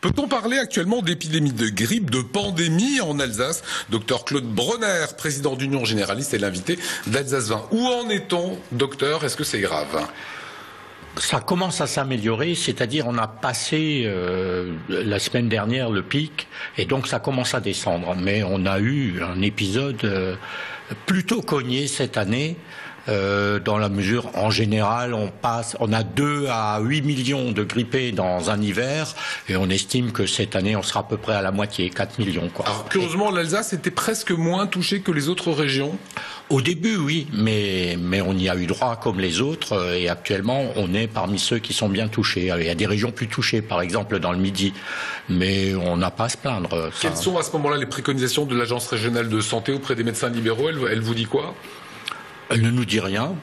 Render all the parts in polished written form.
Peut-on parler actuellement d'épidémie de grippe, de pandémie en Alsace? Docteur Claude Bronner, président d'Union Généraliste, est l'invité d'Alsace 20. Où en est-on, docteur? Est-ce que c'est grave? Ça commence à s'améliorer, c'est-à-dire on a passé la semaine dernière le pic et donc ça commence à descendre. Mais on a eu un épisode plutôt cogné cette année. Dans la mesure, en général, on a 2 à 8 millions de grippés dans un hiver, et on estime que cette année, on sera à peu près à la moitié, 4 millions, quoi. Alors, curieusement, l'Alsace était presque moins touchée que les autres régions. Au début, oui, mais on y a eu droit comme les autres, et actuellement, on est parmi ceux qui sont bien touchés. Il y a des régions plus touchées, par exemple dans le Midi, mais on n'a pas à se plaindre. Quelles sont à ce moment-là les préconisations de l'Agence régionale de santé auprès des médecins libéraux? Elle vous dit quoi? Elle ne nous dit rien,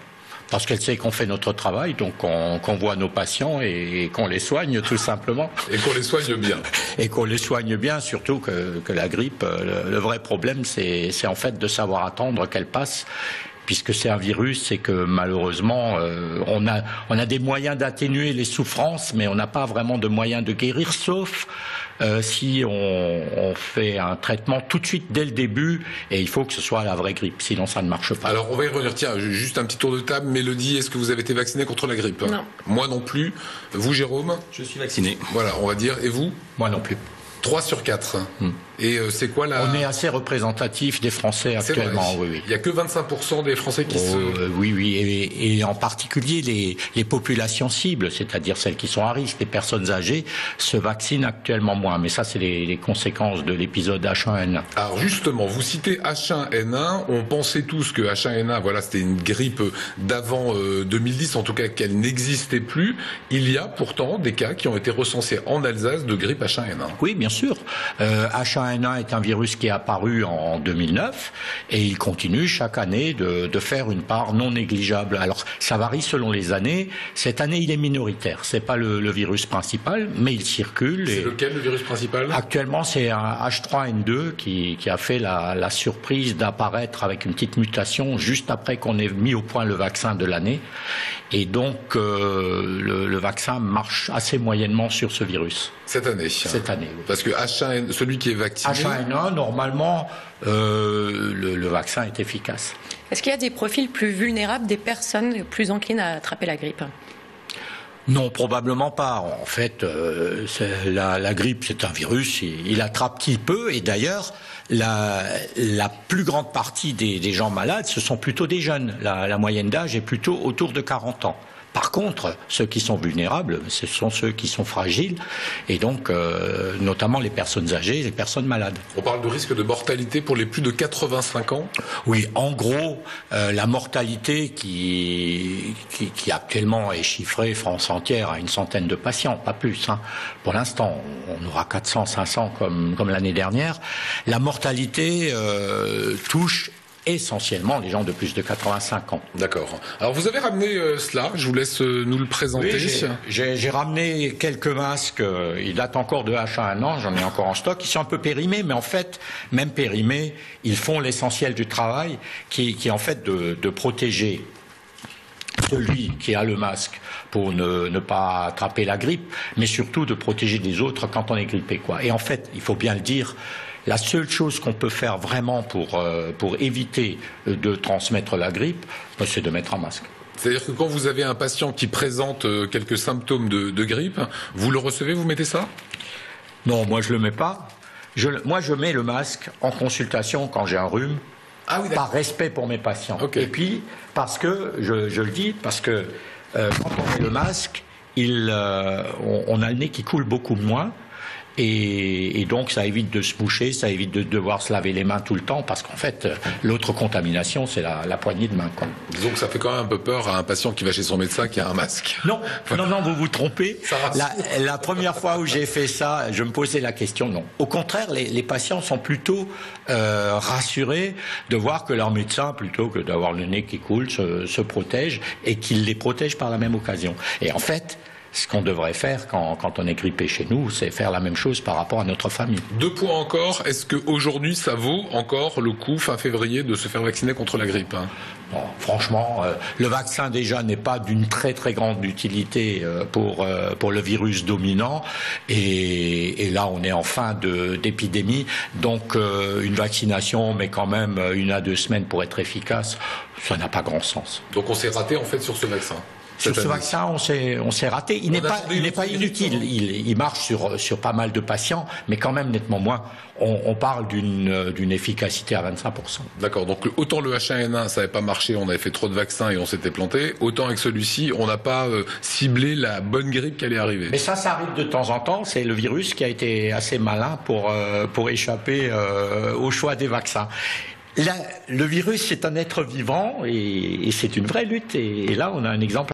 parce qu'elle sait qu'on fait notre travail, donc qu'on voit nos patients et qu'on les soigne tout simplement. Et qu'on les soigne bien. Et qu'on les soigne bien, surtout que la grippe, le vrai problème, c'est en fait de savoir attendre qu'elle passe. Puisque c'est un virus, c'est que malheureusement, on a des moyens d'atténuer les souffrances, mais on n'a pas vraiment de moyens de guérir, sauf si on fait un traitement tout de suite dès le début, et il faut que ce soit la vraie grippe, sinon ça ne marche pas. Alors on va y revenir. Tiens, juste un petit tour de table. Mélodie, est-ce que vous avez été vacciné contre la grippe? Non. Moi non plus. Vous, Jérôme? Je suis vacciné. Voilà, on va dire. Et vous? Moi non plus. 3 sur 4. Et c'est quoi la... On est assez représentatif des Français actuellement, oui. Il n'y a que 25% des Français qui Oui, et en particulier les populations cibles, c'est-à-dire celles qui sont à risque, les personnes âgées, se vaccinent actuellement moins. Mais ça, c'est les conséquences de l'épisode H1N1. Alors justement, vous citez H1N1, on pensait tous que H1N1, voilà, c'était une grippe d'avant 2010, en tout cas qu'elle n'existait plus. Il y a pourtant des cas qui ont été recensés en Alsace de grippe H1N1. Oui, bien sûr. H1N1 est un virus qui est apparu en 2009 et il continue chaque année de faire une part non négligeable. Alors, ça varie selon les années. Cette année, il est minoritaire. C'est pas le virus principal, mais il circule. C'est lequel, le virus principal? Actuellement, c'est un H3N2 qui a fait la surprise d'apparaître avec une petite mutation juste après qu'on ait mis au point le vaccin de l'année. Et donc, le vaccin marche assez moyennement sur ce virus. Cette année? Cette année, oui. Parce que H1N, celui qui est vacciné... H1N1, normalement, le vaccin est efficace. Est-ce qu'il y a des profils plus vulnérables, des personnes plus enclines à attraper la grippe? Non, probablement pas. En fait, la grippe, c'est un virus, il attrape qui peut, et d'ailleurs, la plus grande partie des gens malades, ce sont plutôt des jeunes. La moyenne d'âge est plutôt autour de 40 ans. Par contre, ceux qui sont vulnérables, ce sont ceux qui sont fragiles, et donc notamment les personnes âgées, les personnes malades. On parle de risque de mortalité pour les plus de 85 ans? Oui, en gros, la mortalité qui actuellement est chiffrée France entière à une centaine de patients, pas plus. Pour l'instant, on aura 400, 500 comme l'année dernière. La mortalité touche essentiellement les gens de plus de 85 ans. D'accord. Alors vous avez ramené cela, je vous laisse nous le présenter. Oui, j'ai ramené quelques masques, ils datent encore de H1N1, j'en ai encore en stock, ils sont un peu périmés, mais en fait, même périmés, ils font l'essentiel du travail, qui est en fait de protéger celui qui a le masque pour ne pas attraper la grippe, mais surtout de protéger les autres quand on est grippé, quoi. Et en fait, il faut bien le dire, la seule chose qu'on peut faire vraiment pour éviter de transmettre la grippe, c'est de mettre un masque. C'est-à-dire que quand vous avez un patient qui présente quelques symptômes de grippe, vous le recevez, vous mettez ça? Non, moi je le mets pas. Moi je mets le masque en consultation quand j'ai un rhume, par respect pour mes patients. Okay. Et puis, parce que, je le dis, parce que quand on met le masque, on a le nez qui coule beaucoup moins. Et donc ça évite de se moucher, ça évite de devoir se laver les mains tout le temps, parce qu'en fait l'autre contamination c'est la poignée de main, quoi. Disons que ça fait quand même un peu peur à un patient qui va chez son médecin qui a un masque. Non, non, vous vous trompez. La première fois où j'ai fait ça, je me posais la question, non. Au contraire, les patients sont plutôt rassurés de voir que leur médecin, plutôt que d'avoir le nez qui coule, se protège, et qu'il les protège par la même occasion. Et en fait, ce qu'on devrait faire quand on est grippé chez nous, c'est faire la même chose par rapport à notre famille. 2 points encore. Est-ce qu'aujourd'hui, ça vaut encore le coup, fin février, de se faire vacciner contre la grippe, hein? Bon, franchement, le vaccin déjà n'est pas d'une très très grande utilité pour le virus dominant et là on est en fin d'épidémie, donc une vaccination mais quand même 1 à 2 semaines pour être efficace, ça n'a pas grand sens. Donc on s'est raté en fait sur ce vaccin. Sur ce vaccin, on s'est raté. Il n'est pas inutile. Il marche sur pas mal de patients, mais quand même nettement moins. On parle d'une efficacité à 25%. D'accord. Donc autant le H1N1, ça n'avait pas marché, on avait fait trop de vaccins et on s'était planté. Autant avec celui-ci, on n'a pas ciblé la bonne grippe qui allait arriver. Mais ça arrive de temps en temps. C'est le virus qui a été assez malin pour échapper au choix des vaccins. Là, le virus, c'est un être vivant et c'est une vraie lutte. Et là, on a un exemple